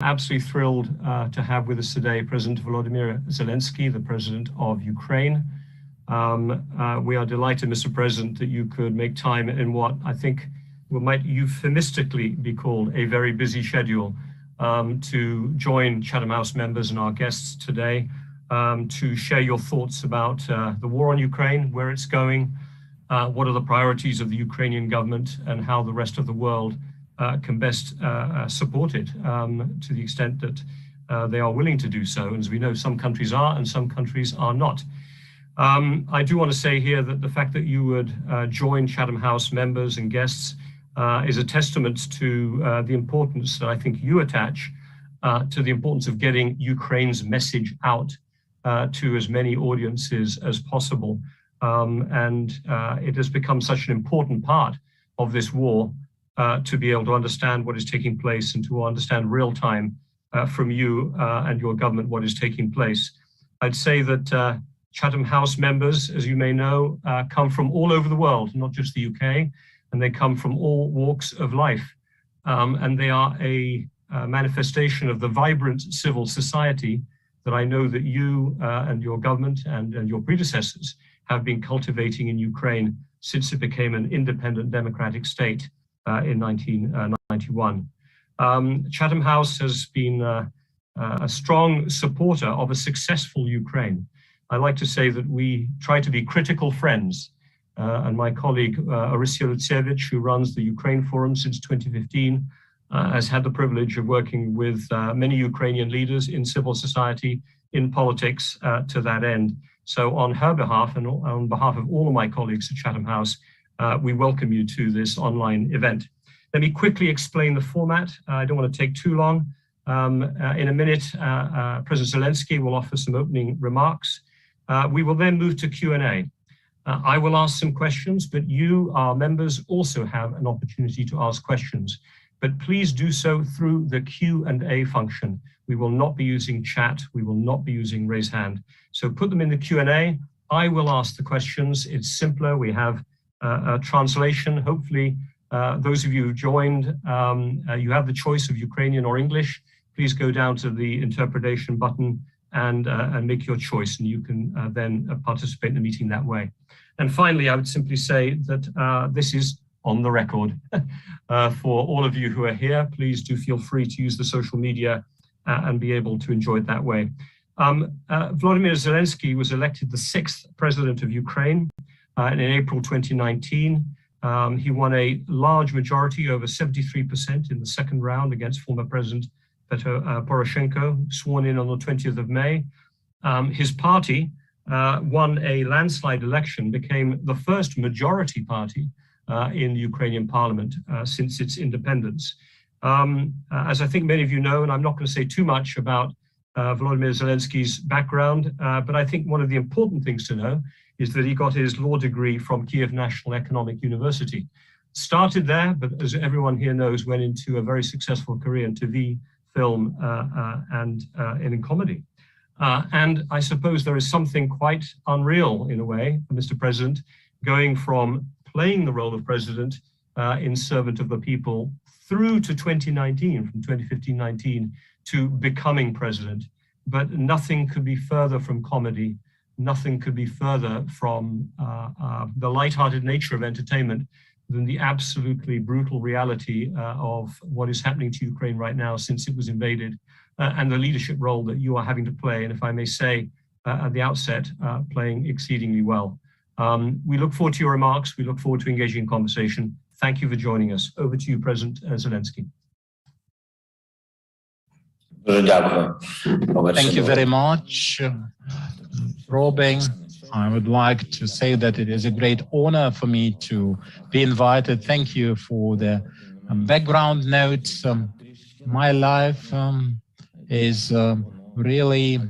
Absolutely thrilled to have with us today President Volodymyr Zelensky, the President of Ukraine. We are delighted, Mr. President, that you could make time in what I think might euphemistically be called a very busy schedule to join Chatham House members and our guests today to share your thoughts about the war on Ukraine, where it's going, what are the priorities of the Ukrainian government, and how the rest of the world can best support it to the extent that they are willing to do so. And as we know, some countries are and some countries are not. I do want to say here that the fact that you would join Chatham House members and guests is a testament to the importance that I think you attach to the importance of getting Ukraine's message out to as many audiences as possible. It has become such an important part of this war to be able to understand what is taking place and to understand real time from you and your government what is taking place. I'd say that Chatham House members, as you may know, come from all over the world, not just the UK, and they come from all walks of life. And they are a manifestation of the vibrant civil society that I know that you and your government and your predecessors have been cultivating in Ukraine since it became an independent democratic state in 1991. Chatham House has been a strong supporter of a successful Ukraine. I like to say that we try to be critical friends. And my colleague, Orysia Lutsevich, who runs the Ukraine Forum since 2015, has had the privilege of working with many Ukrainian leaders in civil society, in politics to that end. So on her behalf and on behalf of all of my colleagues at Chatham House, we welcome you to this online event. Let me quickly explain the format. I don't want to take too long. In a minute, President Zelensky will offer some opening remarks. We will then move to Q&A. I will ask some questions, but you, our members, also have an opportunity to ask questions. But please do so through the Q&A function. We will not be using chat. We will not be using raise hand. So put them in the Q&A. I will ask the questions. It's simpler. We have a translation. Hopefully, those of you who joined, you have the choice of Ukrainian or English. Please go down to the interpretation button and make your choice, and you can then participate in the meeting that way. And finally, I would simply say that this is on the record. For all of you who are here, please do feel free to use the social media and be able to enjoy it that way. Volodymyr Zelensky was elected the 6th president of Ukraine in April 2019. He won a large majority, over 73% in the second round against former President Petro Poroshenko, sworn in on the 20th of May. His party won a landslide election, became the first majority party in the Ukrainian parliament since its independence. As I think many of you know, and I'm not going to say too much about Volodymyr Zelensky's background, but I think one of the important things to know is that he got his law degree from Kiev National Economic University. Started there, but as everyone here knows, went into a very successful career in TV, film, and in comedy. And I suppose there is something quite unreal in a way, Mr. President, going from playing the role of president in servant of the people through to 2019, from 2015-19 to becoming president. But nothing could be further from comedy. Nothing could be further from the lighthearted nature of entertainment than the absolutely brutal reality of what is happening to Ukraine right now since it was invaded, and the leadership role that you are having to play, and if I may say at the outset, playing exceedingly well. We look forward to your remarks. We look forward to engaging in conversation. Thank you for joining us. Over to you, President Zelensky. Thank you very much, Robin. I would like to say that it is a great honor for me to be invited. Thank you for the background notes. My life is really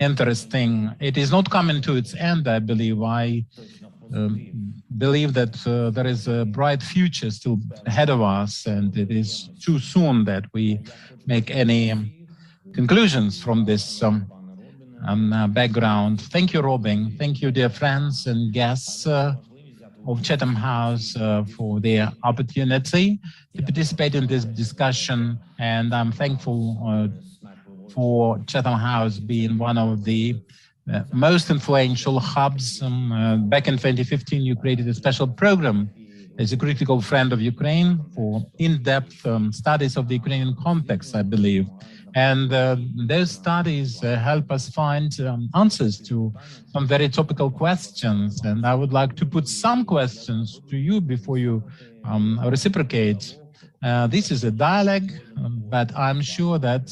interesting. It is not coming to its end, I believe. I believe that there is a bright future still ahead of us, and it is too soon that we make any conclusions from this background. Thank you, Robin. Thank you, dear friends and guests. of Chatham House for the opportunity to participate in this discussion. And I'm thankful for Chatham House being one of the most influential hubs. Back in 2015, you created a special program as a critical friend of Ukraine for in-depth studies of the Ukrainian context, I believe. And those studies help us find answers to some very topical questions. And I would like to put some questions to you before you reciprocate. This is a dialogue, but I'm sure that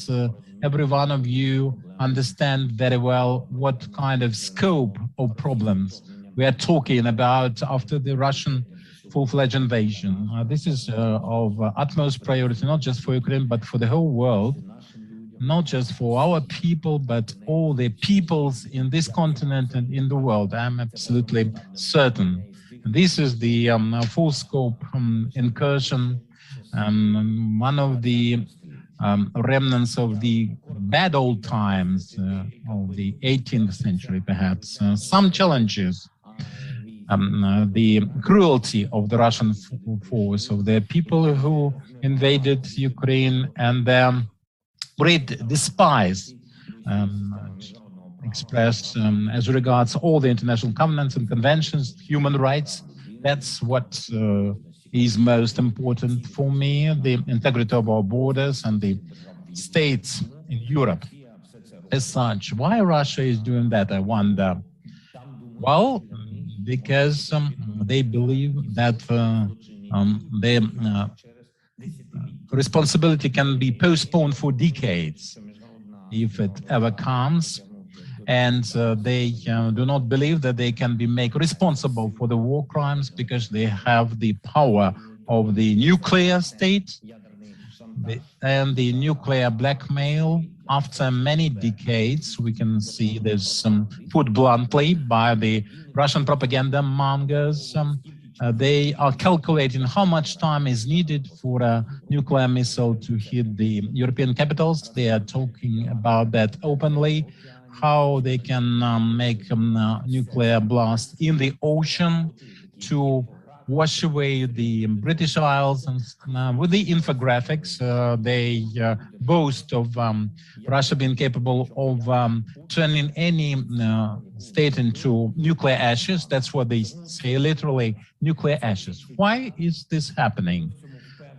every one of you understand very well what kind of scope of problems we are talking about after the Russian full-fledged invasion. This is of utmost priority, not just for Ukraine, but for the whole world, not just for our people, but all the peoples in this continent and in the world. I'm absolutely certain. This is the full scope incursion, one of the remnants of the bad old times of the 18th century, perhaps. Some challenges, the cruelty of the Russian force, of the people who invaded Ukraine, and their great despise expressed as regards all the international covenants and conventions, human rights. That's what is most important for me, the integrity of our borders and the states in Europe as such. Why Russia is doing that, I wonder? Well, because they believe that the responsibility can be postponed for decades, if it ever comes. And they do not believe that they can be made responsible for the war crimes because they have the power of the nuclear state and the nuclear blackmail. After many decades, we can see this put bluntly by the Russian propaganda mongers. They are calculating how much time is needed for a nuclear missile to hit the European capitals. They are talking about that openly, how they can make a nuclear blast in the ocean to wash away the British Isles. And with the infographics, they boast of Russia being capable of turning any state into nuclear ashes. That's what they say, literally, nuclear ashes. Why is this happening?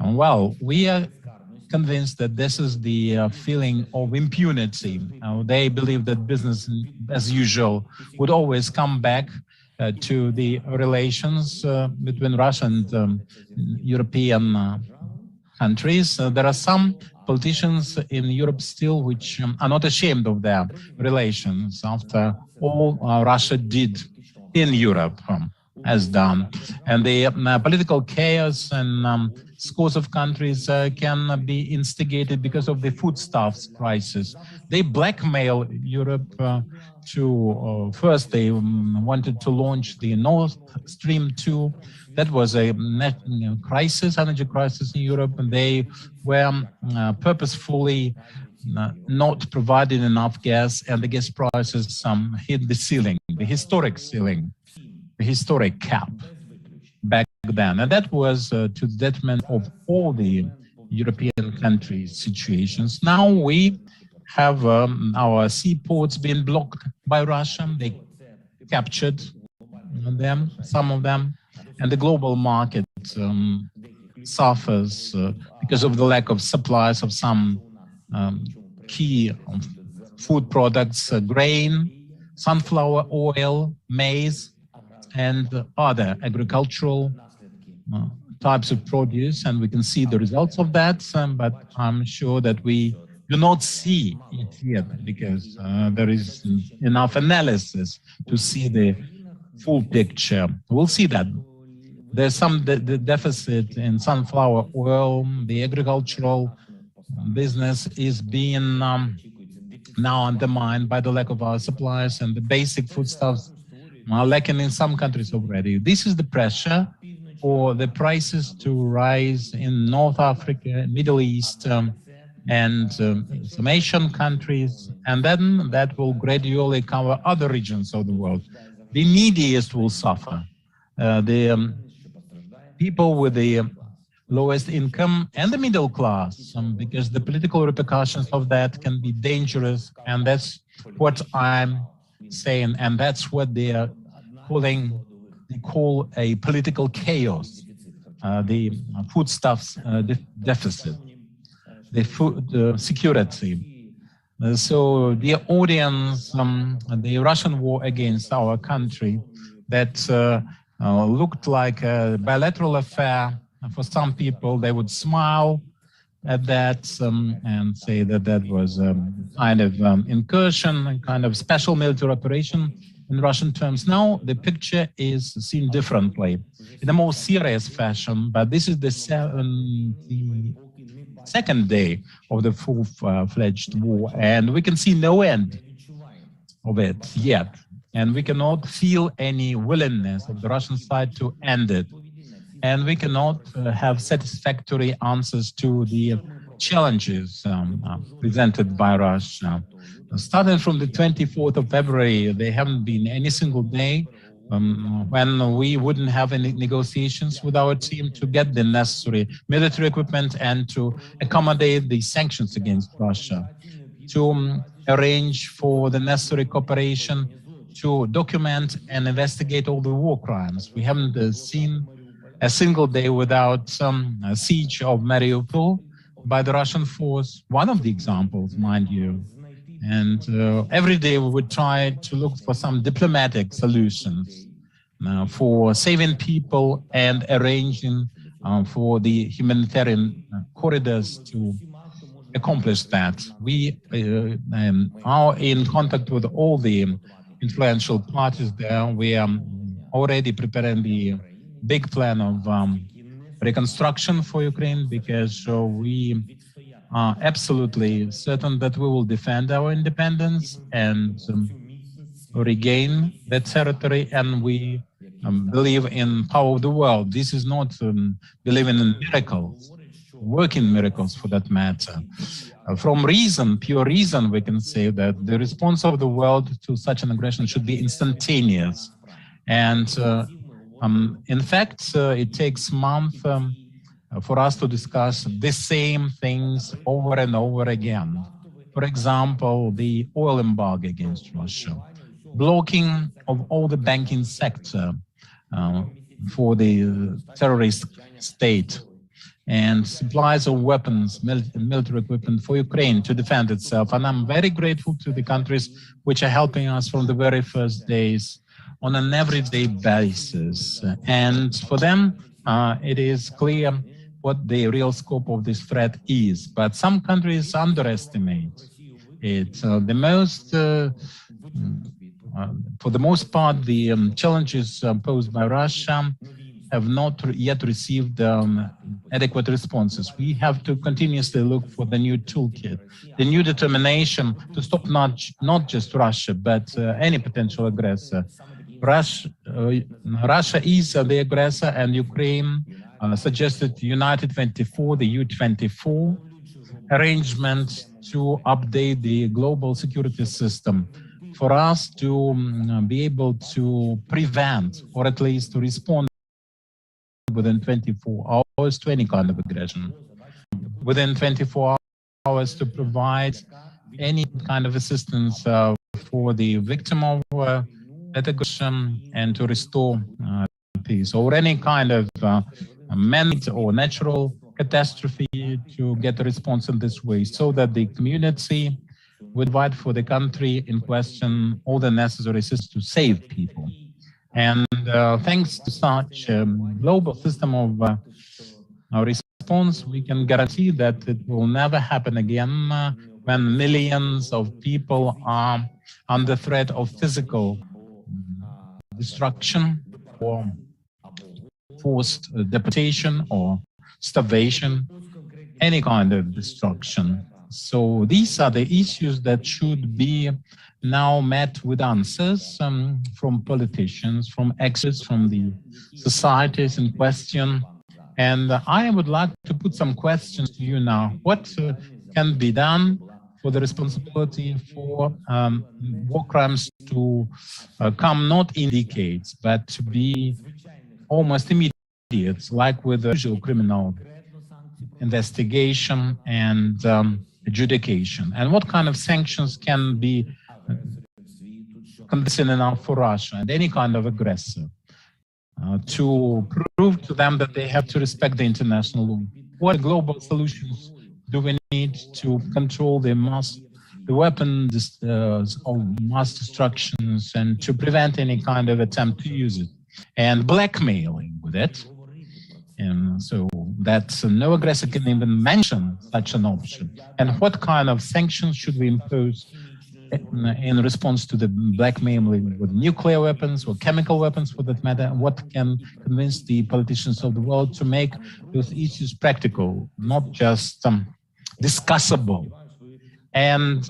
Well, we are convinced that this is the feeling of impunity. They believe that business as usual would always come back to the relations between Russia and European countries. There are some politicians in Europe still which are not ashamed of their relations after all Russia did in Europe has done. And the political chaos and scores of countries can be instigated because of the foodstuffs crisis. They blackmail Europe to, first they wanted to launch the Nord Stream 2. That was a crisis, energy crisis in Europe, and they were purposefully not providing enough gas, and the gas prices hit the ceiling, the historic ceiling, the historic cap back then. And that was to the detriment of all the European countries' situations. Now we have our seaports being blocked by Russia. They captured them, some of them, and the global market suffers because of the lack of supplies of some key food products, grain, sunflower oil, maize, and other agricultural types of produce. And we can see the results of that, but I'm sure that we do not see it yet because there is enough analysis to see the full picture. We'll see that. There's some the deficit in sunflower oil. The agricultural business is being now undermined by the lack of our supplies, and the basic foodstuffs are lacking in some countries already. This is the pressure for the prices to rise in North Africa, Middle East, and some Asian countries, and then that will gradually cover other regions of the world. The neediest will suffer. the people with the lowest income and the middle class, because the political repercussions of that can be dangerous. And that's what I'm saying. And that's what they are they call a political chaos, the foodstuffs deficit, the food security. So the audience, the Russian war against our country, that looked like a bilateral affair. For some people, they would smile at that and say that that was kind of incursion, a kind of special military operation in Russian terms. Now the picture is seen differently, in a more serious fashion, but this is the second day of the full-fledged war, and we can see no end of it yet. And we cannot feel any willingness of the Russian side to end it. And we cannot have satisfactory answers to the challenges presented by Russia. Starting from the 24th of February, there haven't been any single day when we wouldn't have any negotiations with our team to get the necessary military equipment and to accommodate the sanctions against Russia, to arrange for the necessary cooperation, to document and investigate all the war crimes. We haven't seen a single day without some siege of Mariupol by the Russian force, one of the examples, mind you. And every day we would try to look for some diplomatic solutions for saving people and arranging for the humanitarian corridors to accomplish that. We are in contact with all the influential parties there. We are already preparing the big plan of reconstruction for Ukraine, because we are absolutely certain that we will defend our independence and regain that territory. And we believe in power of the world. This is not believing in miracles, working miracles for that matter. From reason, pure reason, we can say that the response of the world to such an aggression should be instantaneous. And in fact, it takes months for us to discuss the same things over and over again. For example, the oil embargo against Russia, blocking of all the banking sector for the terrorist state, and supplies of weapons, military equipment for Ukraine to defend itself. And I'm very grateful to the countries which are helping us from the very first days on an everyday basis. And for them, it is clear what the real scope of this threat is. But some countries underestimate it. For the most part, the challenges posed by Russia have not yet received adequate responses. We have to continuously look for the new toolkit, the new determination to stop not just Russia, but any potential aggressor. Russia is the aggressor, and Ukraine suggested United 24, the U-24 arrangement to update the global security system for us to be able to prevent, or at least to respond within 24 hours to any kind of aggression, within 24 hours to provide any kind of assistance for the victim of that aggression and to restore peace, or any kind of man-made or natural catastrophe to get a response in this way, so that the community would provide for the country in question all the necessary assistance to save people. And thanks to such a global system of response, we can guarantee that it will never happen again when millions of people are under threat of physical destruction or forced deportation or starvation, any kind of destruction. So these are the issues that should be now met with answers from politicians, from experts, from the societies in question. And I would like to put some questions to you now. What can be done for the responsibility for war crimes to come not in decades, but to be almost immediate, like with the usual criminal investigation and adjudication? And what kind of sanctions can be convincing enough for Russia and any kind of aggressor to prove to them that they have to respect the international law? What global solutions do we need to control the weapons of mass destructions and to prevent any kind of attempt to use it, and blackmailing with it? And so that no aggressor can even mention such an option. And what kind of sanctions should we impose in response to the blackmailing with nuclear weapons or chemical weapons for that matter? What can convince the politicians of the world to make those issues practical, not just discussable? And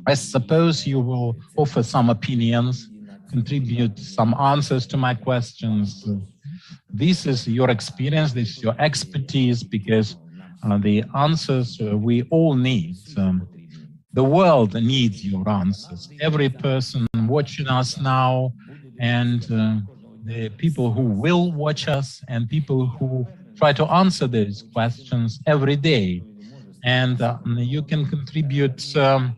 I suppose you will offer some opinions, contribute some answers to my questions. This is your experience, this is your expertise, because the answers we all need. The world needs your answers. Every person watching us now, and the people who will watch us, and people who try to answer these questions every day. And you can contribute to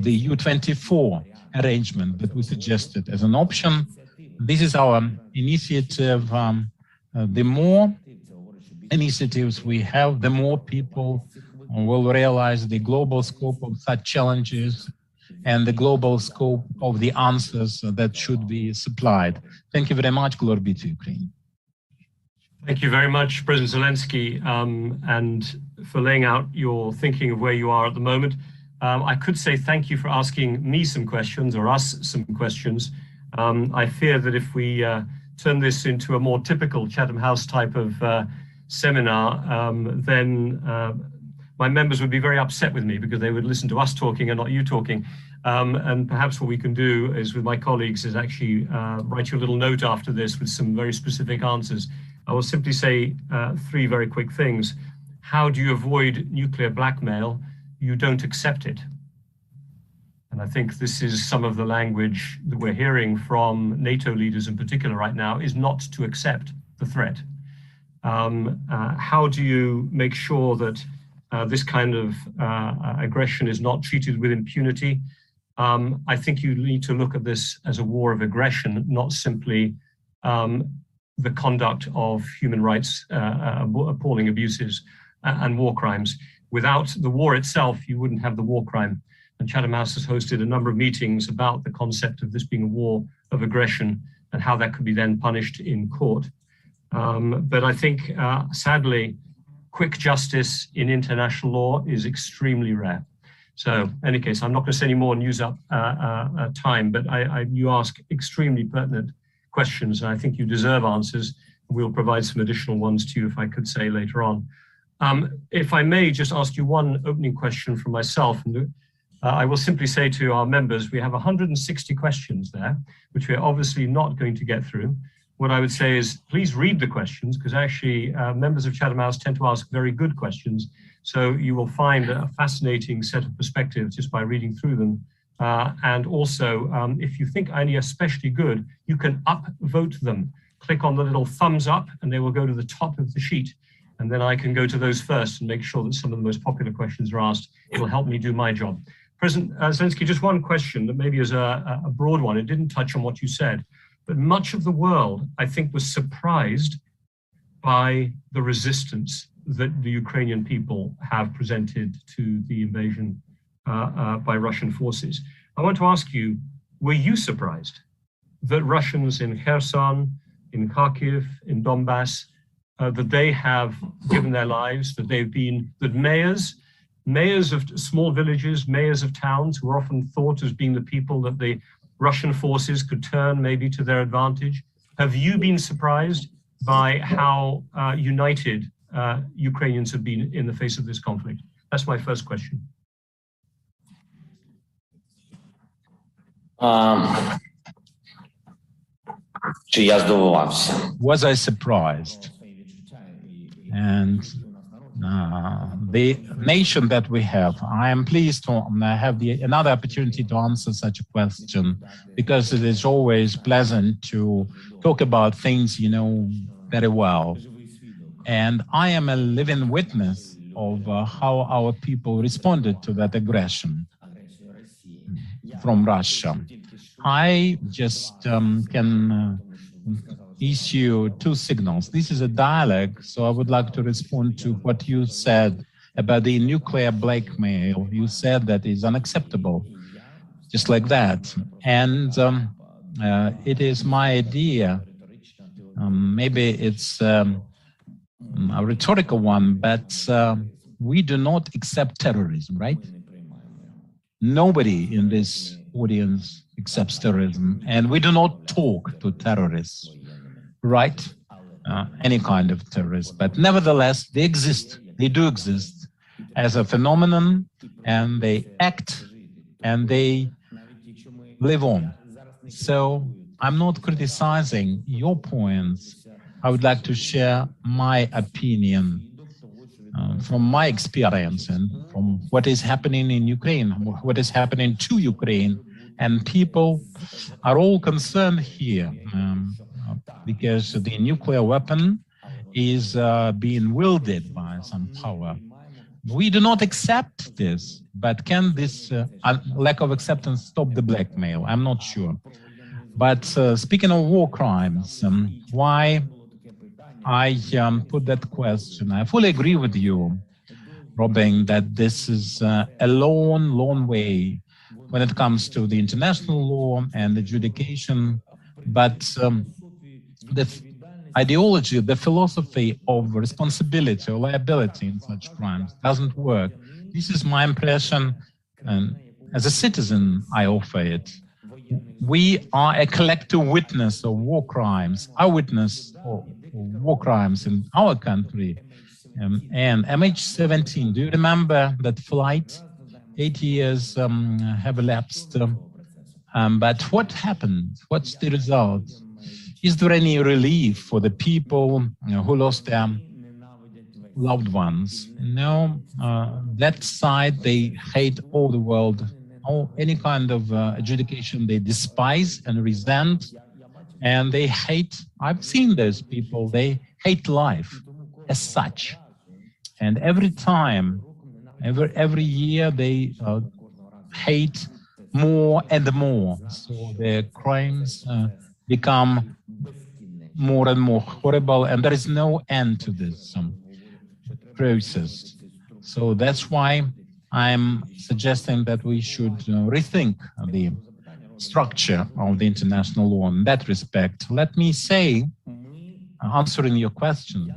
the U24 arrangement that we suggested as an option. This is our initiative. The more initiatives we have, the more people will realize the global scope of such challenges and the global scope of the answers that should be supplied. Thank you very much. Glory be to Ukraine. Thank you very much, President Zelensky, and for laying out your thinking of where you are at the moment. I could say thank you for asking me some questions, or us some questions. I fear that if we turn this into a more typical Chatham House type of seminar, then my members would be very upset with me because they would listen to us talking and not you talking. And perhaps what we can do is, with my colleagues, is actually write you a little note after this with some very specific answers. I will simply say three very quick things. How do you avoid nuclear blackmail? You don't accept it. And I think this is some of the language that we're hearing from NATO leaders in particular right now, is not to accept the threat. How do you make sure that this kind of aggression is not treated with impunity? I think you need to look at this as a war of aggression, not simply the conduct of human rights, appalling abuses and war crimes. Without the war itself, you wouldn't have the war crime. And Chatham House has hosted a number of meetings about the concept of this being a war of aggression and how that could be then punished in court. But I think, sadly, quick justice in international law is extremely rare. So in any case, I'm not going to say any more and use up time, but you ask extremely pertinent questions, and I think you deserve answers. We'll provide some additional ones to you, if I could say, later on. If I may just ask you one opening question from myself, and I will simply say to our members, we have 160 questions there, which we're obviously not going to get through. What I would say is, please read the questions, because actually members of Chatham House tend to ask very good questions. So you will find a fascinating set of perspectives just by reading through them. And also, if you think any are especially good, you can upvote them. Click on the little thumbs up and they will go to the top of the sheet. And then I can go to those first and make sure that some of the most popular questions are asked. It will help me do my job. President Zelensky, just one question that maybe is a broad one. It didn't touch on what you said, but much of the world, I think, was surprised by the resistance that the Ukrainian people have presented to the invasion by Russian forces. I want to ask you, were you surprised that Russians in Kherson, in Kharkiv, in Donbass, that they have given their lives, that they've been, that mayors of small villages, mayors of towns, who are often thought as being the people that the Russian forces could turn maybe to their advantage, have you been surprised by how united Ukrainians have been in the face of this conflict? That's my first question. Was I surprised? And the nation that we have. I am pleased to have another opportunity to answer such a question, because it is always pleasant to talk about things you know very well. And I am a living witness of how our people responded to that aggression from Russia. I just can issue two signals. This is a dialogue, so I would like to respond to what you said about the nuclear blackmail. You said that is unacceptable, just like that. And it is my idea, maybe it's a rhetorical one, but we do not accept terrorism, right? Nobody in this audience accepts terrorism, and we do not talk to terrorists, right? Any kind of terrorist, but nevertheless, they exist. They do exist as a phenomenon, and they act and they live on. So I'm not criticizing your points. I would like to share my opinion from my experience and from what is happening in Ukraine, what is happening to Ukraine. And people are all concerned here because the nuclear weapon is being wielded by some power. We do not accept this, but can this lack of acceptance stop the blackmail? I'm not sure. But speaking of war crimes, why I put that question, I fully agree with you, Robin, that this is a long, long way when it comes to the international law and adjudication. But the ideology, the philosophy of responsibility or liability in such crimes doesn't work. This is my impression, and as a citizen, I offer it. We are a collective witness of war crimes. I witness war crimes in our country. And MH17, do you remember that flight? 8 years have elapsed. But what happened? What's the result? Is there any relief for the people who lost their loved ones? No, that side, they hate all the world. Any kind of adjudication they despise and resent, and they hate. I've seen those people, they hate life as such. And every time, every year, they hate more and more. So their crimes become more and more horrible, and there is no end to this process. So that's why I'm suggesting that we should rethink the structure of the international law in that respect. Let me say, answering your question,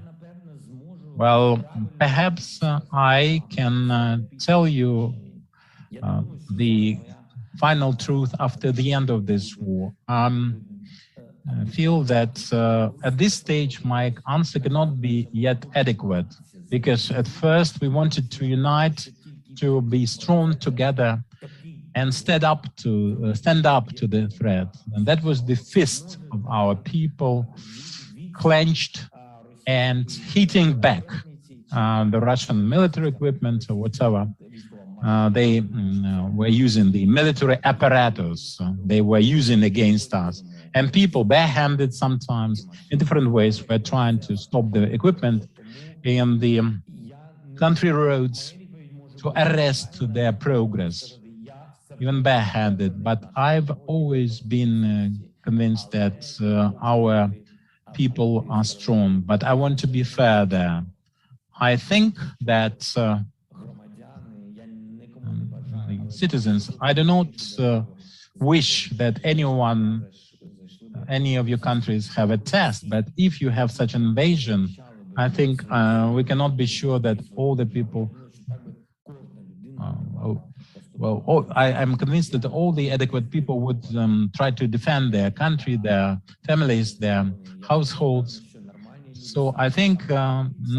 well, perhaps I can tell you the final truth after the end of this war. I feel that at this stage, my answer cannot be yet adequate, because at first we wanted to unite, to be strong together and stand up to the threat. And that was the fist of our people, clenched and hitting back the Russian military equipment or whatever. They were using the military apparatus they were using against us. And people, barehanded sometimes, in different ways, were trying to stop the equipment in the country roads to arrest their progress, even barehanded. But I've always been convinced that our people are strong. But I want to be fair there. I think that citizens, I do not wish that anyone, any of your countries have a test, but if you have such an invasion, I think we cannot be sure that all the people, I'm convinced that all the adequate people would try to defend their country, their families, their households. So I think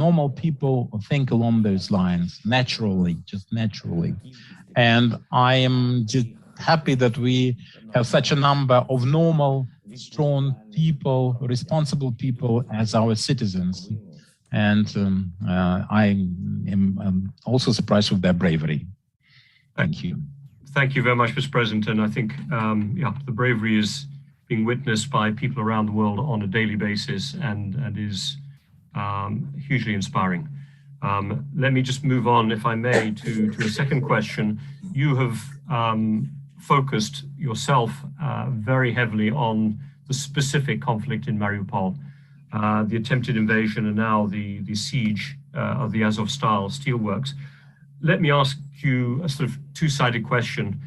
normal people think along those lines, naturally, just naturally. And I am just happy that we have such a number of normal, strong people, responsible people as our citizens. And I am also surprised with their bravery. Thank you. Thank you very much, Mr. President. And I think, yeah, the bravery is being witnessed by people around the world on a daily basis and is hugely inspiring. Let me just move on, if I may, to a second question. You have focused yourself very heavily on the specific conflict in Mariupol, the attempted invasion and now the siege of the Azovstal steelworks. Let me ask you a sort of two-sided question.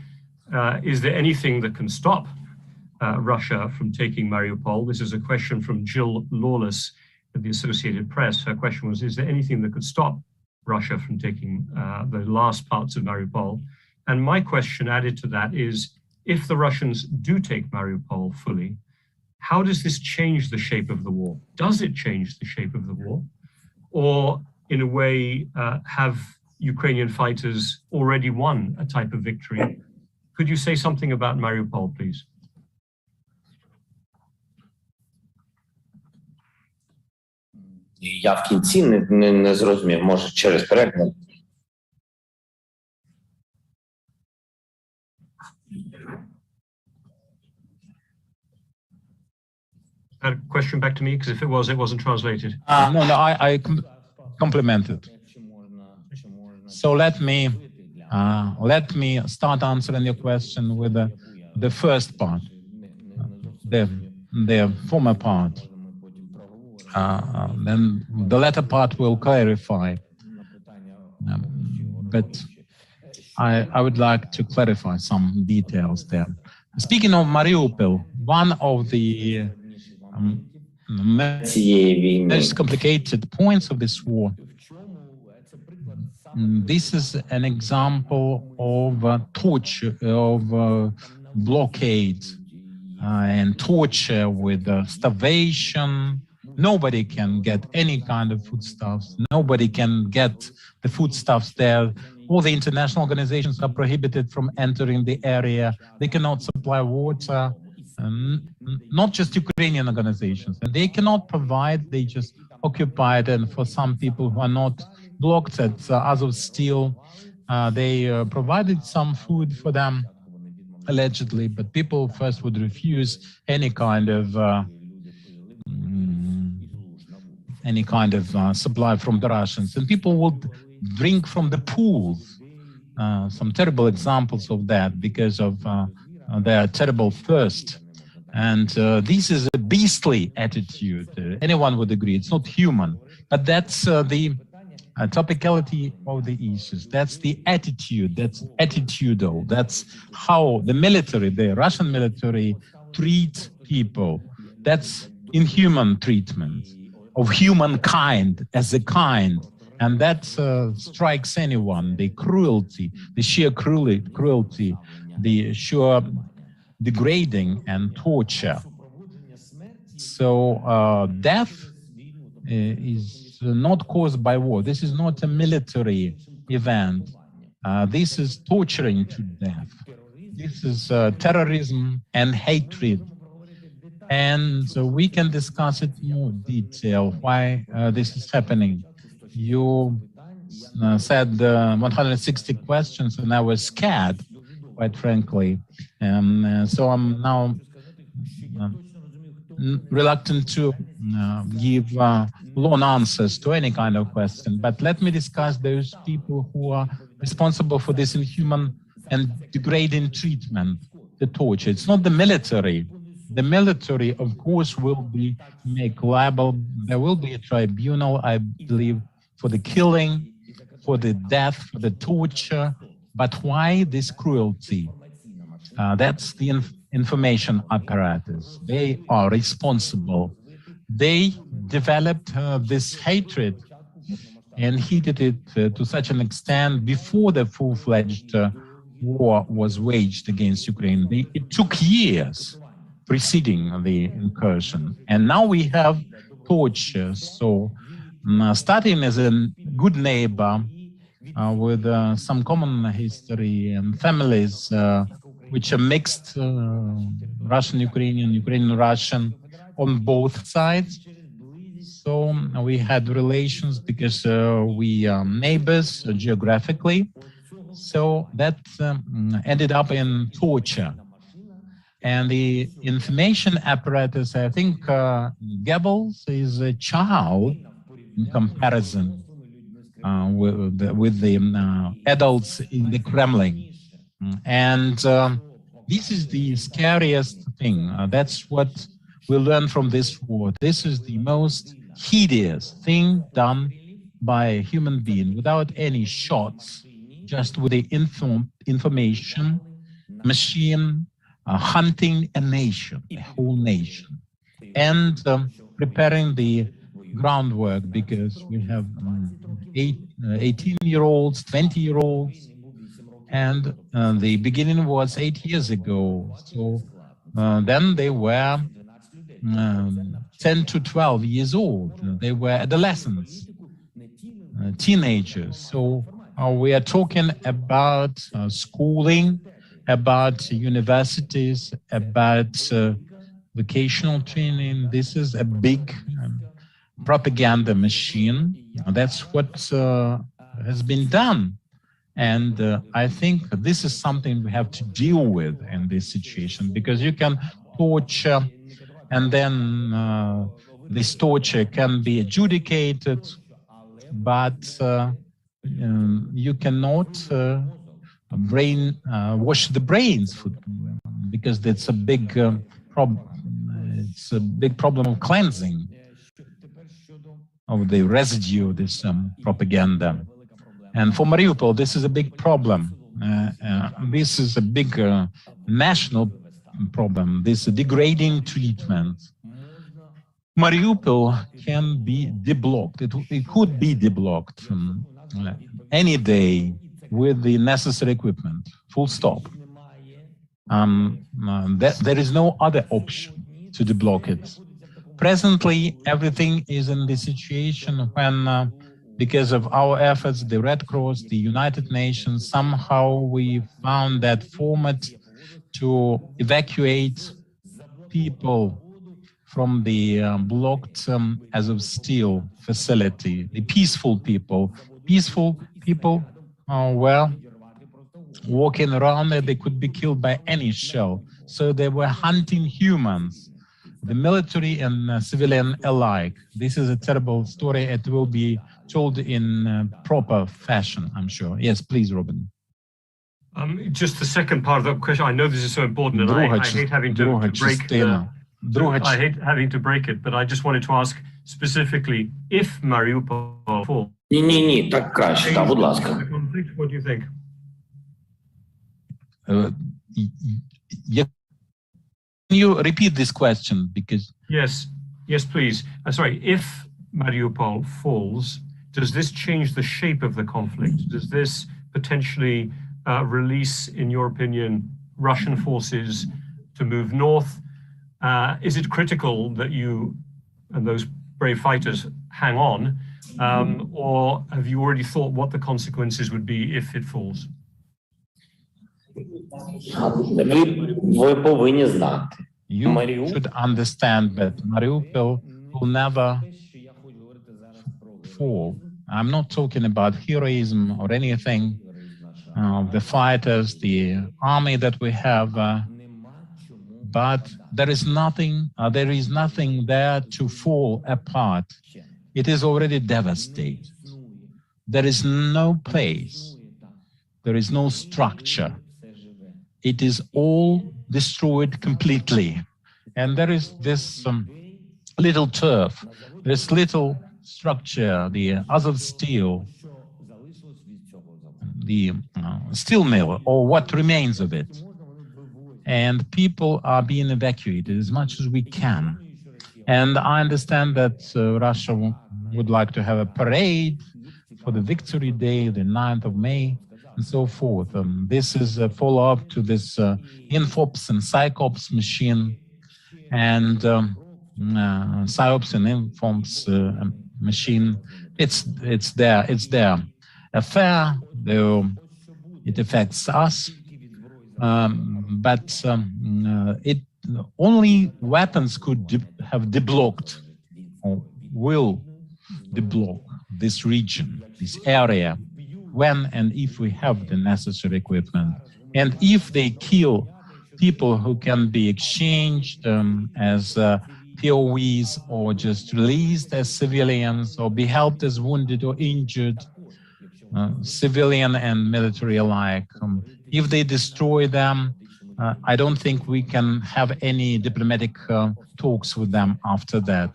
Is there anything that can stop Russia from taking Mariupol? This is a question from Jill Lawless at the Associated Press. Her question was, is there anything that could stop Russia from taking the last parts of Mariupol? And my question added to that is, if the Russians do take Mariupol fully, how does this change the shape of the war? Does it change the shape of the war? Or in a way, have Ukrainian fighters already won a type of victory? Could you say something about Mariupol, please? Я в кінці не зрозумів, може через переклад. A question back to me, because if it was, it wasn't translated. No, I complimented. So let me start answering your question with the first part, the former part. Then the latter part will clarify. But I would like to clarify some details there. Speaking of Mariupol, one of the most complicated points of this war, this is an example of torture, of blockade and torture with starvation. Nobody can get any kind of foodstuffs. Nobody can get the foodstuffs there. All the international organizations are prohibited from entering the area. They cannot supply water. Not just Ukrainian organizations. And they cannot provide, they just occupy it. And for some people who are not blocked at Azovstal, they provided some food for them, allegedly. But people first would refuse any kind of supply from the Russians. And people would drink from the pools. Some terrible examples of that because of their terrible thirst. And this is a beastly attitude. Anyone would agree. It's not human. But that's the topicality of the issues. That's the attitude. That's attitudinal. That's how the military, the Russian military, treat people. That's inhuman treatment of humankind as a kind. And that strikes anyone. The cruelty, the sheer cruelty, the sheer degrading and torture. So death is not caused by war. This is not a military event. This is torturing to death. This is terrorism and hatred. And we can discuss it in more detail, why this is happening. You said 160 questions, and I was scared, quite frankly. So I'm now reluctant to give long answers to any kind of question. But let me discuss those people who are responsible for this inhuman and degrading treatment, the torture. It's not the military. The military, of course, will be made liable. There will be a tribunal, I believe, for the killing, for the death, for the torture. But why this cruelty? That's the information apparatus. They are responsible. They developed this hatred and heated it to such an extent before the full-fledged war was waged against Ukraine. It took years preceding the incursion. And now we have torture. So starting as a good neighbor with some common history and families which are mixed, Russian-Ukrainian, Ukrainian-Russian on both sides. So we had relations because we are neighbors geographically. So that ended up in torture. And the information apparatus, I think Goebbels is a child in comparison with the adults in the Kremlin. And this is the scariest thing. That's what we learn from this war. This is the most hideous thing done by a human being without any shots, just with the information machine hunting a nation, a whole nation, and preparing the groundwork, because we have 18-year-olds, 20-year-olds, and the beginning was 8 years ago. So then they were 10 to 12 years old. They were adolescents, teenagers. So we are talking about schooling, about universities, about vocational training. This is a big propaganda machine. That's what has been done. And I think this is something we have to deal with in this situation, because you can torture, and then this torture can be adjudicated, but you cannot wash the brains, because that's a big problem. It's a big problem of cleansing of the residue of this propaganda. And for Mariupol, this is a big problem. This is a big national problem, this degrading treatment. Mariupol can be deblocked. It could be deblocked any day with the necessary equipment, full stop. There is no other option to deblock it. Presently, everything is in the situation when, because of our efforts, the Red Cross, the United Nations, somehow we found that format to evacuate people from the blocked Azovstal facility, the peaceful people. Peaceful people were walking around and they could be killed by any shell. So they were hunting humans, the military and civilian alike. This is a terrible story. It will be told in proper fashion, I'm sure. Yes, please, Robin. Just the second part of that question. I know this is so important, and I hate having to break I hate having to break it, but I just wanted to ask specifically, if Mariupol falls, Ні, так краще, так, будь ласка. What do you think? Can you repeat this question? Because yes, please. Sorry, if Mariupol falls, does this change the shape of the conflict? Does this potentially release, in your opinion, Russian forces to move north? Is it critical that you and those brave fighters hang on, or have you already thought what the consequences would be if it falls? Ви повинні знати. You should understand that Mariupol will never fall. I'm not talking about heroism or anything. The fighters, the army that we have, but there is nothing there to fall apart. It is already devastated. There is no place. There is no structure. It is all destroyed completely. And there is this little turf, this little structure, the Azovstal, the steel mill, or what remains of it. And people are being evacuated as much as we can. And I understand that Russia would like to have a parade for the Victory Day, the 9th of May, and so forth. This is a follow-up to this INFOPS and PSYCOPS machine, and PSYOPS and INFOPS machine. It's their affair, though it affects us. But only weapons could have deblocked, or will deblock this region, this area, when and if we have the necessary equipment. And if they kill people who can be exchanged as POWs or just released as civilians or be helped as wounded or injured, civilian and military alike. If they destroy them, I don't think we can have any diplomatic talks with them after that.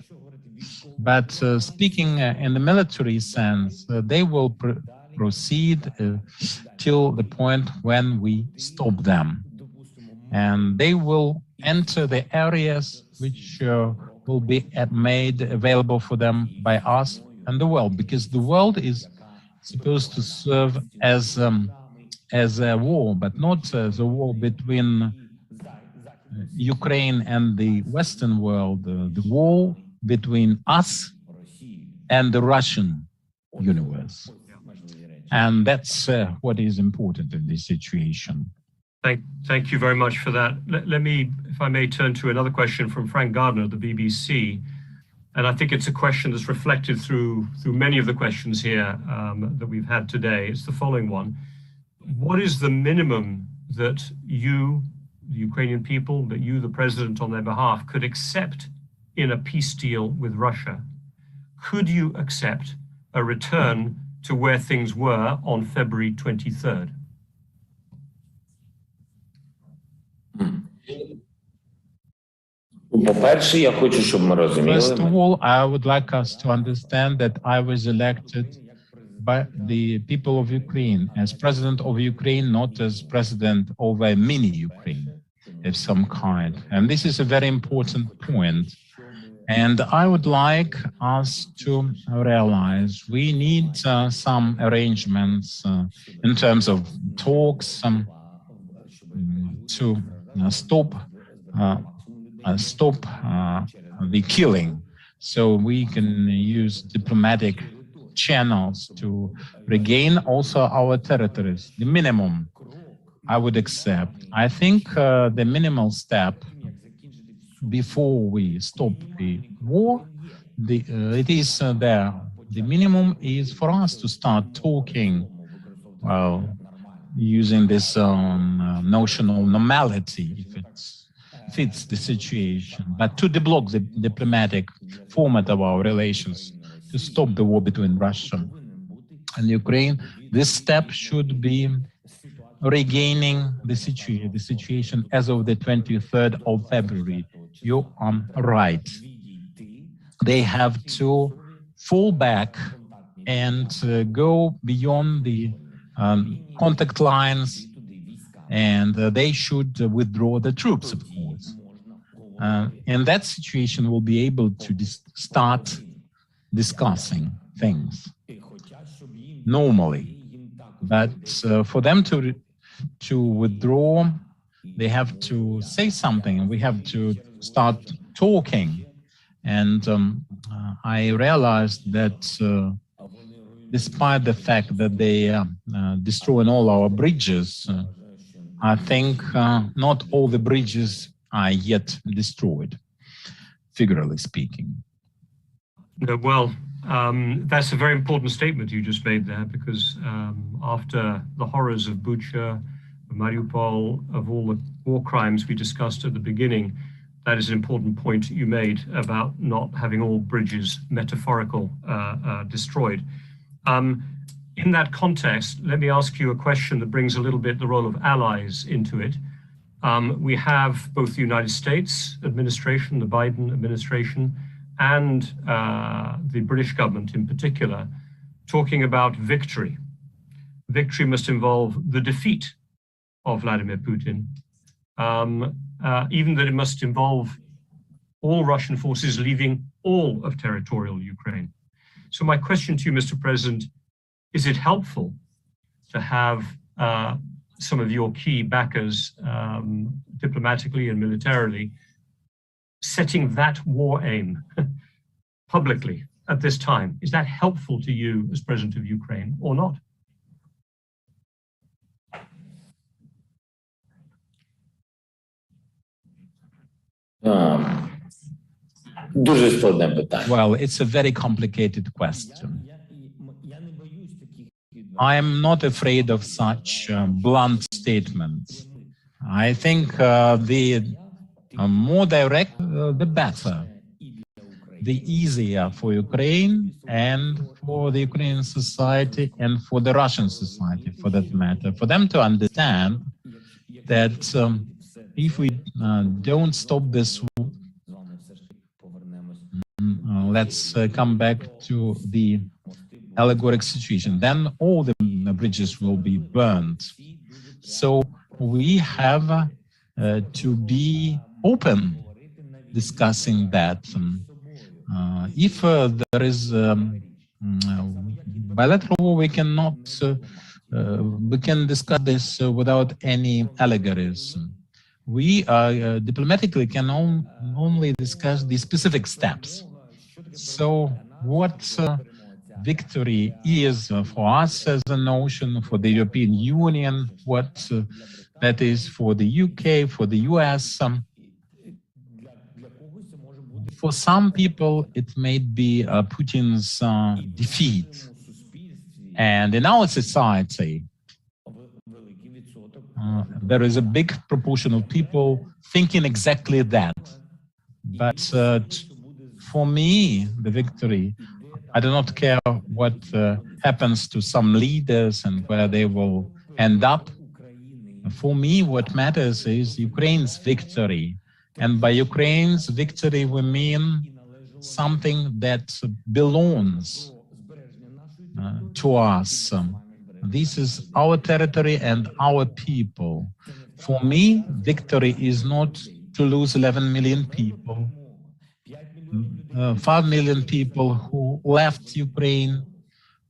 But speaking in the military sense, they will proceed till the point when we stop them. And they will enter the areas which will be made available for them by us and the world, because the world is supposed to serve as a war, but not as a war between Ukraine and the Western world, the war between us and the Russian universe. And that's what is important in this situation. Thank you very much for that. Let me, if I may, turn to another question from Frank Gardner of the BBC. And I think it's a question that's reflected through many of the questions here that we've had today. It's the following one. What is the minimum that you, the Ukrainian people, that you, the president on their behalf, could accept in a peace deal with Russia? Could you accept a return to where things were on February 23rd? First of all, I would like us to understand that I was elected by the people of Ukraine as president of Ukraine, not as president of a mini Ukraine of some kind. And this is a very important point. And I would like us to realize we need some arrangements in terms of talks to stop the killing, so we can use diplomatic channels to regain also our territories. The minimum I would accept. I think the minimal step before we stop the war, it is there. The minimum is for us to start talking, well, using this notional normality, if it fits the situation, but to deblock the diplomatic format of our relations, to stop the war between Russia and Ukraine. This step should be regaining the situation as of the 23rd of February. You are right. They have to fall back and go beyond the contact lines, and they should withdraw the troops, of course. In that situation, we'll be able to start discussing things normally. But for them to withdraw, they have to say something. We have to start talking. And I realized that despite the fact that they destroying all our bridges, I think not all the bridges are yet destroyed, figuratively speaking. Well, that's a very important statement you just made there, because after the horrors of Bucha, Mariupol, of all the war crimes we discussed at the beginning, that is an important point you made about not having all bridges, metaphorical, destroyed. In that context, let me ask you a question that brings a little bit the role of allies into it. We have both the United States administration, the Biden administration, and the British government in particular, talking about victory. Victory must involve the defeat of Vladimir Putin, even that it must involve all Russian forces leaving all of territorial Ukraine. So my question to you, Mr. President, is it helpful to have some of your key backers diplomatically and militarily setting that war aim publicly at this time? Is that helpful to you as President of Ukraine or not? Дуже складне питання. Well, it's a very complicated question. I am not afraid of such blunt statements. I think the more direct, the better. The easier for Ukraine and for the Ukrainian society and for the Russian society, for that matter, for them to understand that if we don't stop this, let's come back to the allegoric situation, then all the bridges will be burned. So we have to be open discussing that. If there is bilateral war, we cannot, we can discuss this without any allegories. We diplomatically can only discuss the specific steps. So what victory is for us as a notion, for the European Union, what that is for the UK, for the US. For some people, it may be Putin's defeat. And in our society, there is a big proportion of people thinking exactly that. But for me, the victory, I do not care what happens to some leaders and where they will end up. For me, what matters is Ukraine's victory. And by Ukraine's victory, we mean something that belongs to us. This is our territory and our people. For me, victory is not to lose 11 million people, 5 million people who left Ukraine.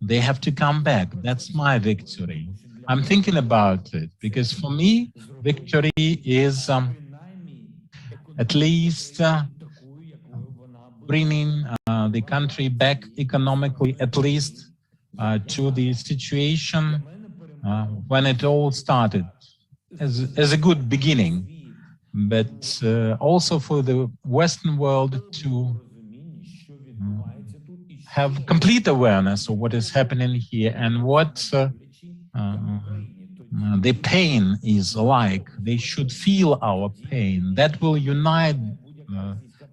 They have to come back. That's my victory. I'm thinking about it because for me, victory is at least bringing the country back economically, at least to the situation when it all started, as a good beginning, but also for the Western world to have complete awareness of what is happening here and what the pain is like. They should feel our pain. That will unite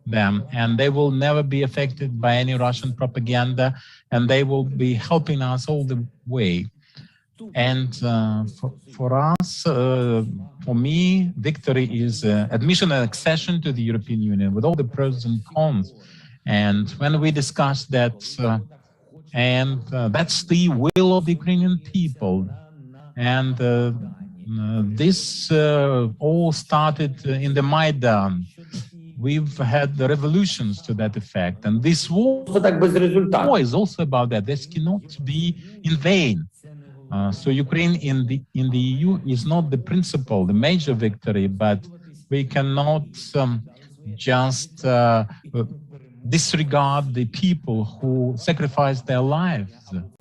them, and they will never be affected by any Russian propaganda, and they will be helping us all the way. And for us, for me, victory is admission and accession to the European Union with all the pros and cons. And when we discuss that, that's the will of the Ukrainian people. And this all started in the Maidan. We've had the revolutions to that effect. And this war is also about that. This cannot be in vain. So Ukraine in the EU is not the principal, the major victory, but we cannot just disregard the people who sacrificed their lives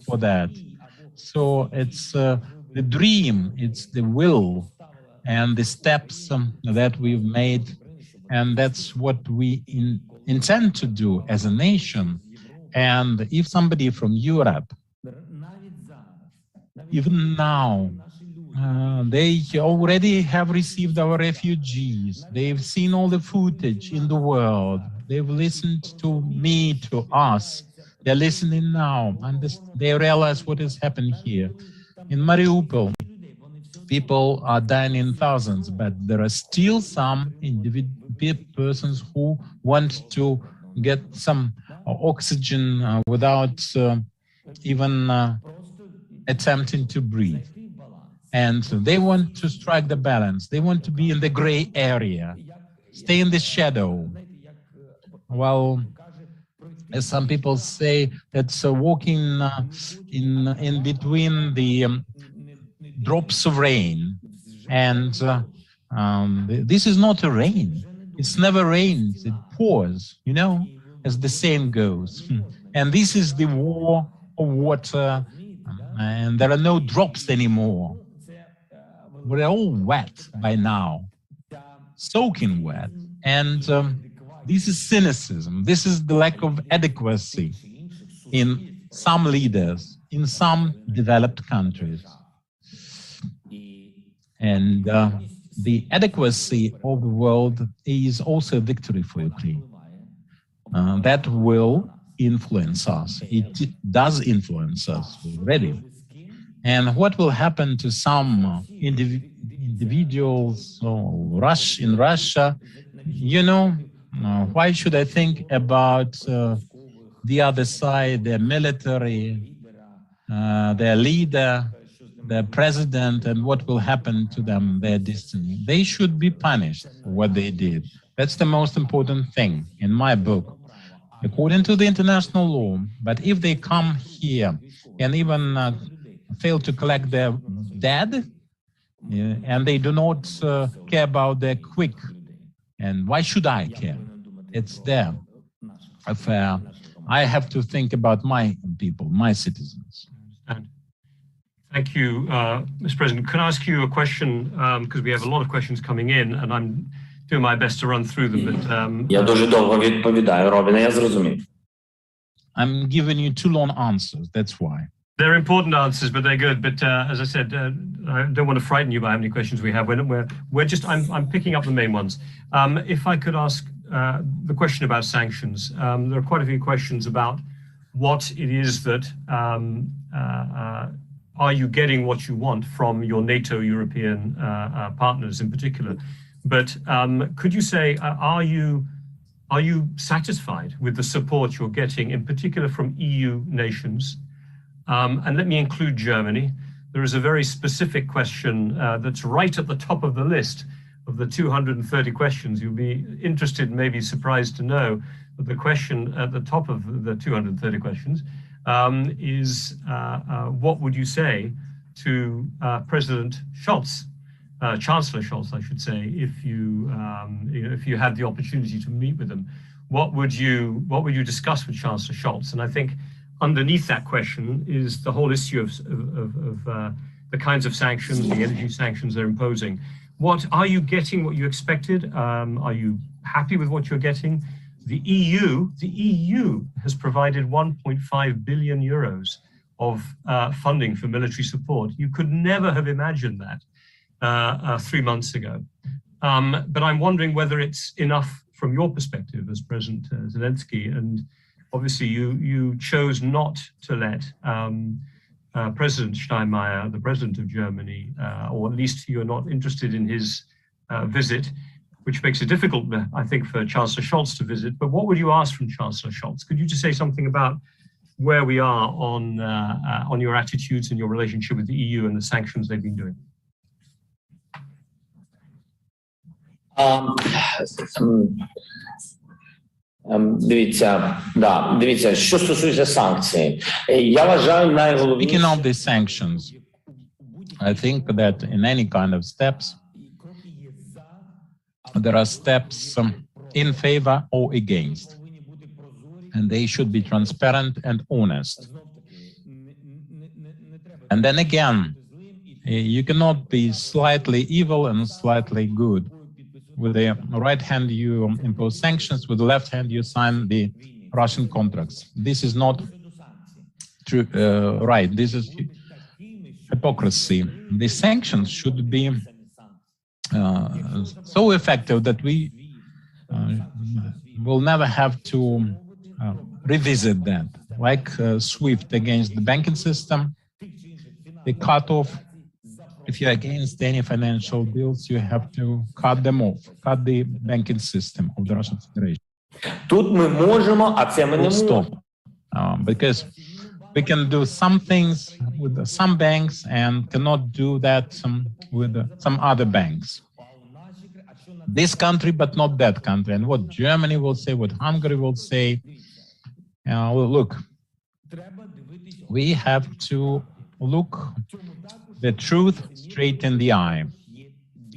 for that. So it's the dream, it's the will, and the steps that we've made, and that's what we intend to do as a nation. And if somebody from Europe, even now, they already have received our refugees, they've seen all the footage in the world, they've listened to me, to us, they're listening now, and they realize what has happened here. In Mariupol, people are dying in thousands, but there are still some persons who want to get some oxygen without even attempting to breathe. And they want to strike the balance. They want to be in the gray area, stay in the shadow. Well, as some people say, that's walking in between the drops of rain. And this is not a rain. It's never rains, it pours, you know, as the saying goes. And this is the war of water, and there are no drops anymore. We're all wet by now, soaking wet. And This is cynicism. This is the lack of adequacy in some leaders, in some developed countries. And the adequacy of the world is also a victory for Ukraine. That will influence us. It does influence us already. And what will happen to some individuals in Russia? You know, why should I think about the other side, their military, their leader, their president, and what will happen to them, their destiny? They should be punished for what they did. That's the most important thing in my book, according to the international law. But if they come here and even fail to collect their dead, and they do not care about their quick, and why should I care? It's their affair. I have to think about my people, my citizens. Thank you, Mr. President. Can I ask you a question? Because we have a lot of questions coming in, and I'm doing my best to run through them. But Я дуже довго відповідаю, Робіне, я зрозумів. I'm giving you too long answers, that's why. They're important answers, but they're good. But as I said, I don't want to frighten you by how many questions we have. I'm picking up the main ones. If I could ask the question about sanctions, there are quite a few questions about what it is that are you getting what you want from your NATO European partners in particular? But could you say, are you satisfied with the support you're getting, in particular from EU nations? And let me include Germany. There is a very specific question that's right at the top of the list of the 230 questions. You'll be interested, maybe surprised to know that the question at the top of the 230 questions is what would you say to President Scholz, Chancellor Scholz, I should say, if you had the opportunity to meet with him? What would you discuss with Chancellor Scholz? And I think underneath that question is the whole issue of the kinds of sanctions, the energy sanctions they're imposing. What are you getting? What you expected? Are you happy with what you're getting? The EU has provided 1.5 billion euros of funding for military support. You could never have imagined that 3 months ago. But I'm wondering whether it's enough from your perspective as President Zelensky. And obviously you chose not to let President Steinmeier, the president of Germany, or at least you're not interested in his visit, which makes it difficult, I think, for Chancellor Scholz to visit. But what would you ask from Chancellor Scholz? Could you just say something about where we are on your attitudes and your relationship with the EU and the sanctions they've been doing? Дивіться, що стосується санкцій. Я вважаю найголовніше... Speaking of the sanctions, I think that in any kind of steps, there are steps in favor or against, and they should be transparent and honest. And then again, you cannot be slightly evil and slightly good. With the right hand, you impose sanctions. With the left hand, you sign the Russian contracts. This is not true, right. This is hypocrisy. The sanctions should be so effective that we will never have to revisit that. Like SWIFT against the banking system, the cutoff. If you're against any financial deals, you have to cut them off, cut the banking system of the Russian Federation. Тут ми можемо, а це ми не можемо. Because we can do some things with some banks and cannot do that with some other banks. This country, but not that country. And what Germany will say, what Hungary will say. Well, look, we have to look the truth straight in the eye.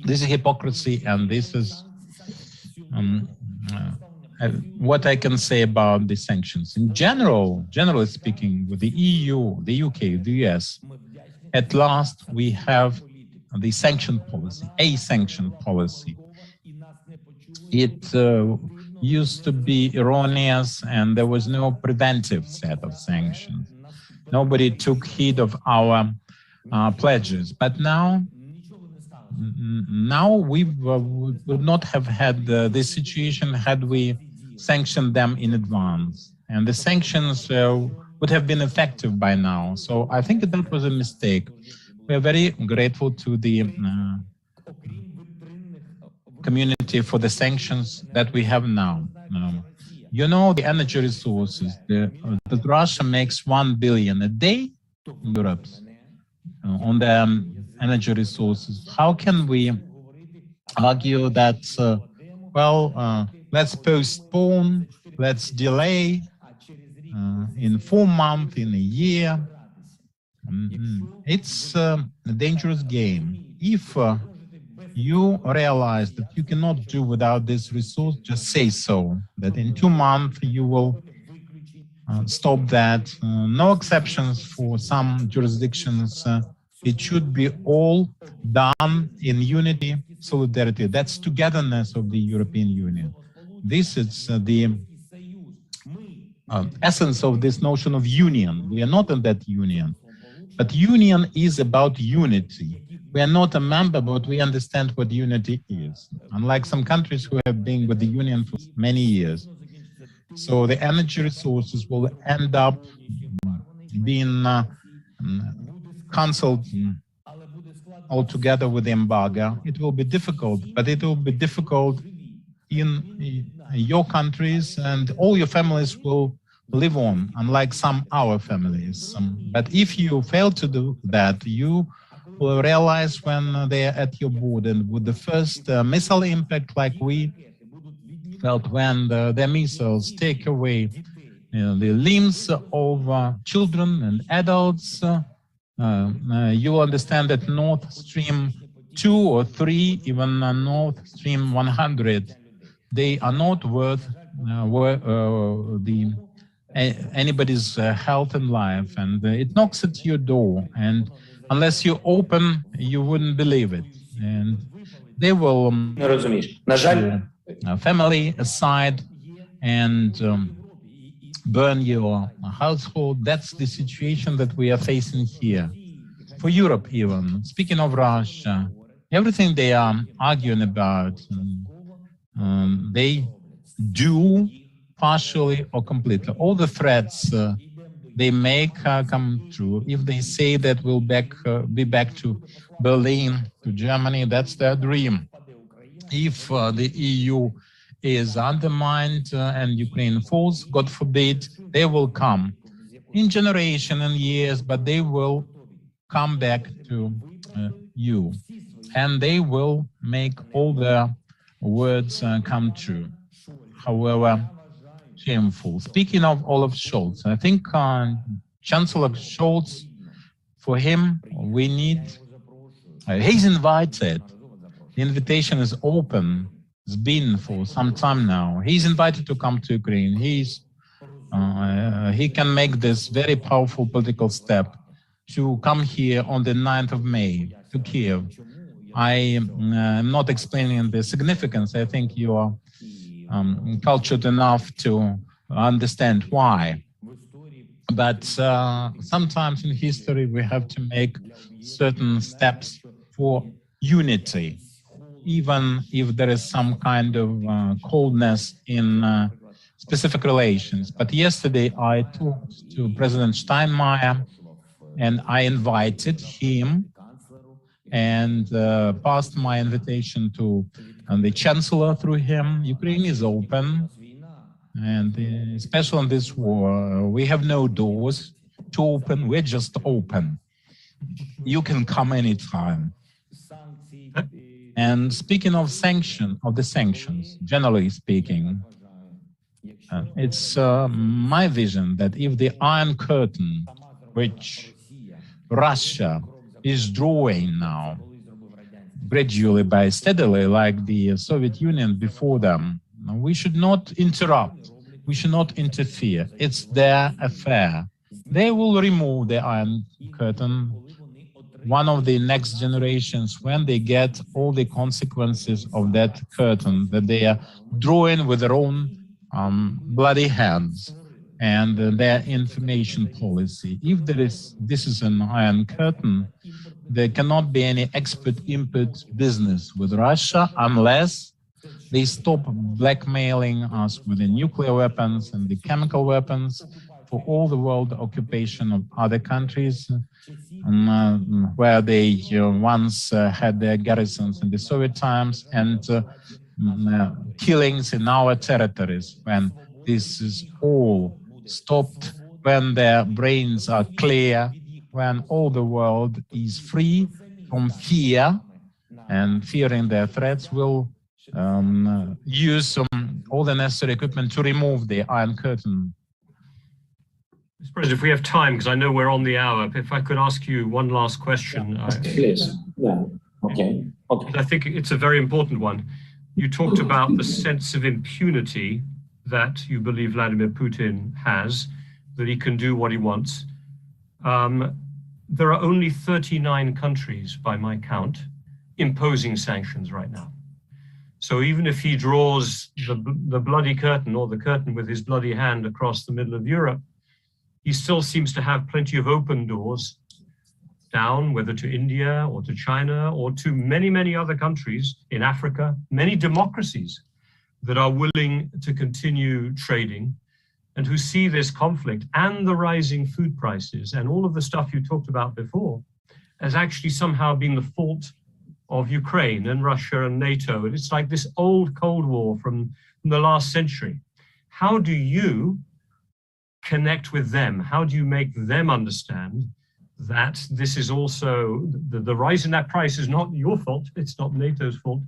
This is hypocrisy, and this is what I can say about the sanctions. In general, generally speaking, with the EU, the UK, the US, at last we have the sanction policy, a sanction policy. It used to be erroneous and there was no preventive set of sanctions. Nobody took heed of our pledges. But now we would not have had this situation had we sanctioned them in advance. And the sanctions would have been effective by now. So I think that was a mistake. We are very grateful to the community for the sanctions that we have now. You know, the energy resources, that Russia makes 1 billion a day in Europe on the energy resources. How can we argue that, let's postpone, let's delay in 4 months, in a year? It's a dangerous game. If you realize that you cannot do without this resource, just say so, that in 2 months you will stop that. No exceptions for some jurisdictions. It should be all done in unity, solidarity. That's togetherness of the European Union. This is the essence of this notion of union. We are not in that union, but union is about unity. We are not a member, but we understand what unity is, unlike some countries who have been with the union for many years. So the energy resources will end up being cancelled altogether with the embargo. It will be difficult, but it will be difficult in your countries, and all your families will live on, unlike some our families. But if you fail to do that, you will realize when they are at your border, and with the first missile impact, like we felt when the missiles take away the limbs of children and adults, you will understand that Nord Stream 2 or 3, even Nord Stream 100, they are not worth anybody's health and life, and it knocks at your door, and unless you open, you wouldn't believe it. And they will family aside and burn your household. That's the situation that we are facing here. For Europe even, speaking of Russia, everything they are arguing about, they do partially or completely. All the threats they make come true. If they say that we'll be back to Berlin, to Germany, that's their dream. If the EU is undermined and Ukraine falls, God forbid, they will come in generation and years, but they will come back to you, and they will make all their words come true, however shameful. Speaking of Olaf Scholz, I think Chancellor Scholz, for him, we need, he's invited. The invitation is open. It's been for some time now. He's invited to come to Ukraine. He can make this very powerful political step to come here on the 9th of May to Kiev. I am not explaining the significance. I think you are cultured enough to understand why. But sometimes in history we have to make certain steps for unity, even if there is some kind of coldness in specific relations. But yesterday I talked to President Steinmeier, and I invited him and passed my invitation to the Chancellor through him. Ukraine is open, and especially in this war, we have no doors to open, we're just open. You can come anytime. And speaking of the sanctions, generally speaking, it's my vision that if the Iron Curtain, which Russia is drawing now, gradually by steadily, like the Soviet Union before them, we should not interrupt, we should not interfere. It's their affair. They will remove the Iron Curtain one of the next generations, when they get all the consequences of that curtain that they are drawing with their own bloody hands and their information policy. If this is an iron curtain, there cannot be any export import business with Russia unless they stop blackmailing us with the nuclear weapons and the chemical weapons for all the world occupation of other countries where they once had their garrisons in the Soviet times, and killings in our territories. When this is all stopped, when their brains are clear, when all the world is free from fear and fearing their threats, will use all the necessary equipment to remove the Iron Curtain. Mr. President, if we have time, because I know we're on the hour, if I could ask you one last question. Please. Yeah. Okay. I think it's a very important one. You talked about the sense of impunity that you believe Vladimir Putin has, that he can do what he wants. There are only 39 countries, by my count, imposing sanctions right now. So even if he draws the bloody curtain, or the curtain with his bloody hand across the middle of Europe, he still seems to have plenty of open doors down, whether to India or to China or to many, many other countries in Africa, many democracies that are willing to continue trading and who see this conflict and the rising food prices and all of the stuff you talked about before as actually somehow being the fault of Ukraine and Russia and NATO. And it's like this old Cold War from the last century. How do you connect with them? How do you make them understand that this is also, the rise in that price is not your fault, it's not NATO's fault.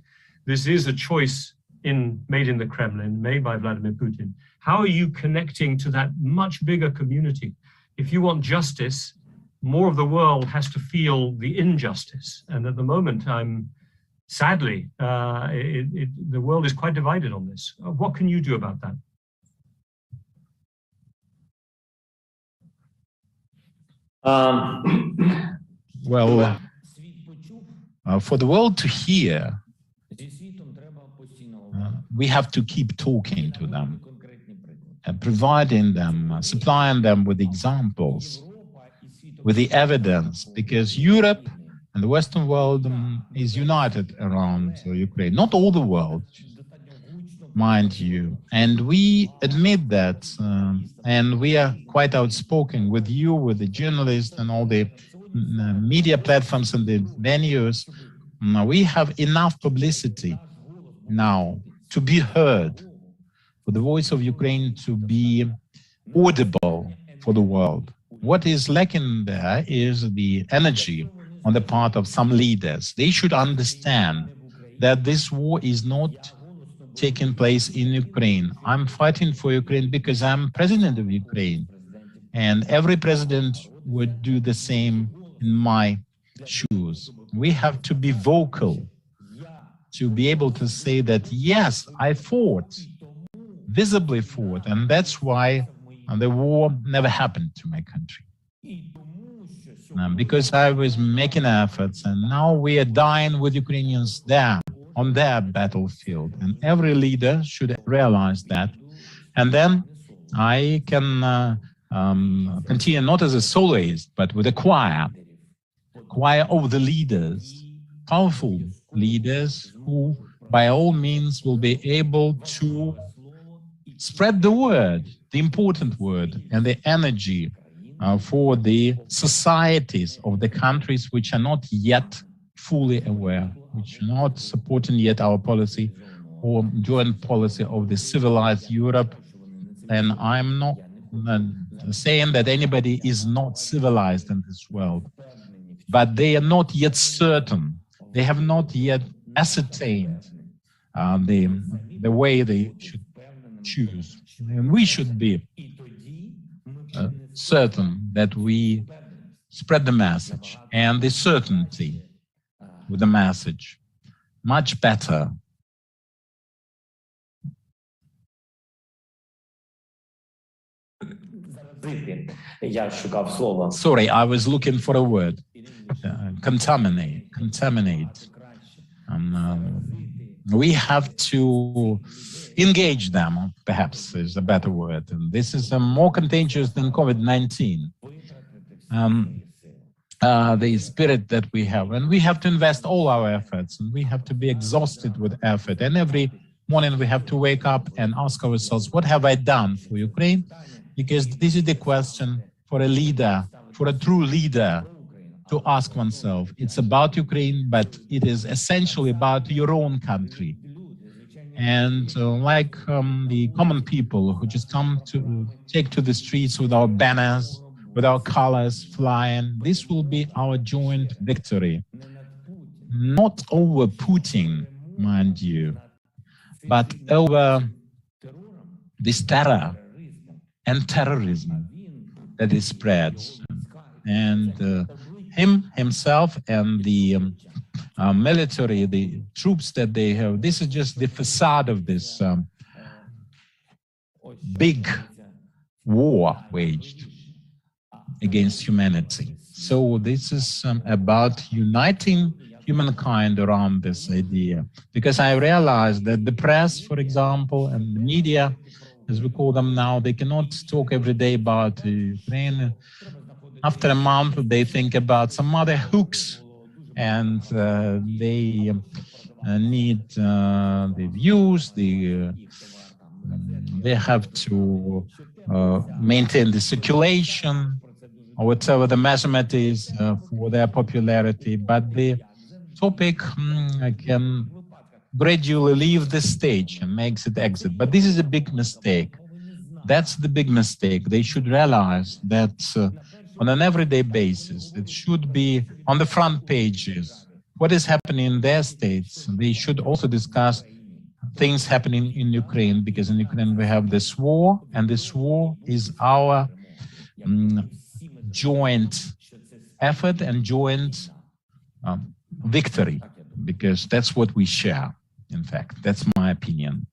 This is a choice made in the Kremlin, made by Vladimir Putin. How are you connecting to that much bigger community? If you want justice, more of the world has to feel the injustice. And at the moment, sadly, the world is quite divided on this. What can you do about that? Well, for the world to hear, we have to keep talking to them and providing them, supplying them with examples, with the evidence, because Europe and the Western world is united around Ukraine. Not all the world, mind you. And we admit that, and we are quite outspoken with you, with the journalists and all the media platforms and the venues. We have enough publicity now to be heard, for the voice of Ukraine to be audible for the world. What is lacking there is the energy on the part of some leaders. They should understand that this war is not taking place in Ukraine. I'm fighting for Ukraine because I'm president of Ukraine, and every president would do the same in my shoes. We have to be vocal to be able to say that, yes, I fought, visibly fought, and that's why the war never happened to my country. Because I was making efforts, and now we are dying with Ukrainians there, on their battlefield, and every leader should realize that. And then I can continue not as a soloist, but with a choir of the leaders, powerful leaders who by all means will be able to spread the word, the important word, and the energy for the societies of the countries which are not yet fully aware, which are not supporting yet our policy or joint policy of the civilized Europe. And I'm not saying that anybody is not civilized in this world, but they are not yet certain. They have not yet ascertained the way they should choose. And we should be certain that we spread the message, and the certainty with the message much better. Sorry, I was looking for a word. contaminate. We have to engage them, perhaps is a better word. And this is more contagious than COVID-19. The spirit that we have, and we have to invest all our efforts, and we have to be exhausted with effort. And every morning we have to wake up and ask ourselves, what have I done for Ukraine? Because this is the question for a leader, for a true leader, to ask oneself. It's about Ukraine, but it is essentially about your own country. And like the common people who just come to take to the streets with our banners, with our colors flying, this will be our joint victory. Not over Putin, mind you, but over this terror and terrorism that is spread. And himself and the military, the troops that they have, this is just the facade of this big war waged against humanity. So this is about uniting humankind around this idea. Because I realized that the press, for example, and the media, as we call them now, they cannot talk every day about Ukraine. After a month, they think about some other hooks, and they need the views, they have to maintain the circulation, or whatever the measurement is for their popularity. But the topic can gradually leave the stage and makes it exit. But this is a big mistake. That's the big mistake. They should realize that on an everyday basis, it should be on the front pages. What is happening in their states? They should also discuss things happening in Ukraine, because in Ukraine we have this war, and this war is our joint effort and joint victory, because that's what we share. In fact, that's my opinion.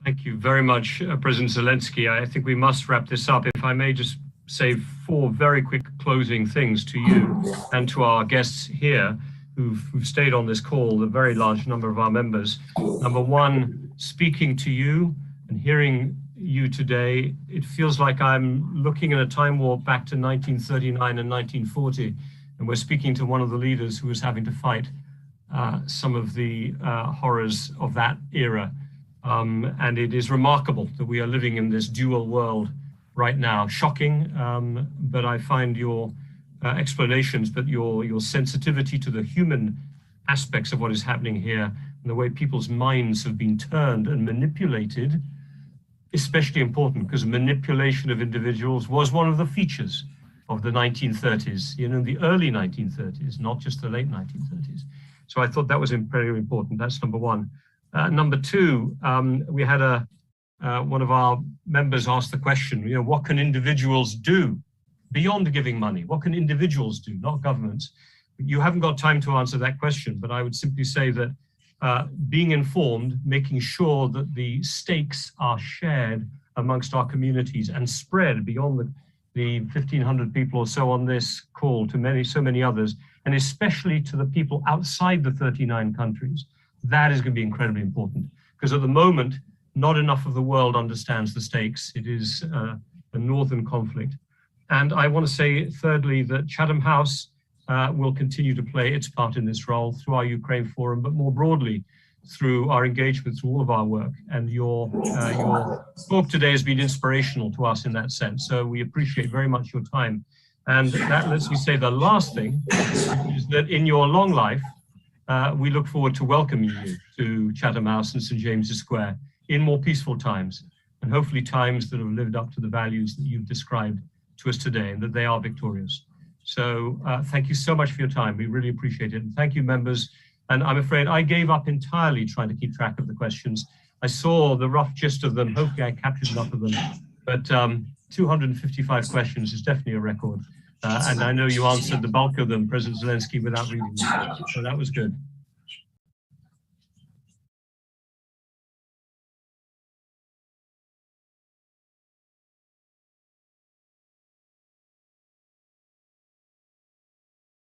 Thank you very much, President Zelensky. I think we must wrap this up. If I may just say 4 very quick closing things to you and to our guests here who've stayed on this call, a very large number of our members. Number 1, speaking to you and hearing you today, it feels like I'm looking at a time warp back to 1939 and 1940, and we're speaking to one of the leaders who was having to fight some of the horrors of that era. And it is remarkable that we are living in this dual world right now. Shocking, but I find your explanations, but your sensitivity to the human aspects of what is happening here and the way people's minds have been turned and manipulated, especially important, because manipulation of individuals was one of the features of the 1930s, the early 1930s, not just the late 1930s. So I thought that was very important. That's number 1. Number 2, we had one of our members asked the question, what can individuals do beyond giving money? What can individuals do, not governments? You haven't got time to answer that question, but I would simply say that being informed, making sure that the stakes are shared amongst our communities and spread beyond the 1,500 people or so on this call to so many others, and especially to the people outside the 39 countries. That is going to be incredibly important, because at the moment, not enough of the world understands the stakes. It is a northern conflict. And I want to say, thirdly, that Chatham House will continue to play its part in this role through our Ukraine Forum, but more broadly, through our engagement through all of our work. And your talk today has been inspirational to us in that sense. So we appreciate very much your time. And that lets me say the last thing, is that in your long life, we look forward to welcoming you to Chatham House and St. James's Square in more peaceful times, and hopefully times that have lived up to the values that you've described to us today, and that they are victorious. So thank you so much for your time. We really appreciate it. And thank you, members. And I'm afraid I gave up entirely trying to keep track of the questions. I saw the rough gist of them. Hopefully I captured enough of them. But 255 questions is definitely a record. And I know you answered the bulk of them, President Zelensky, without reading them. So that was good.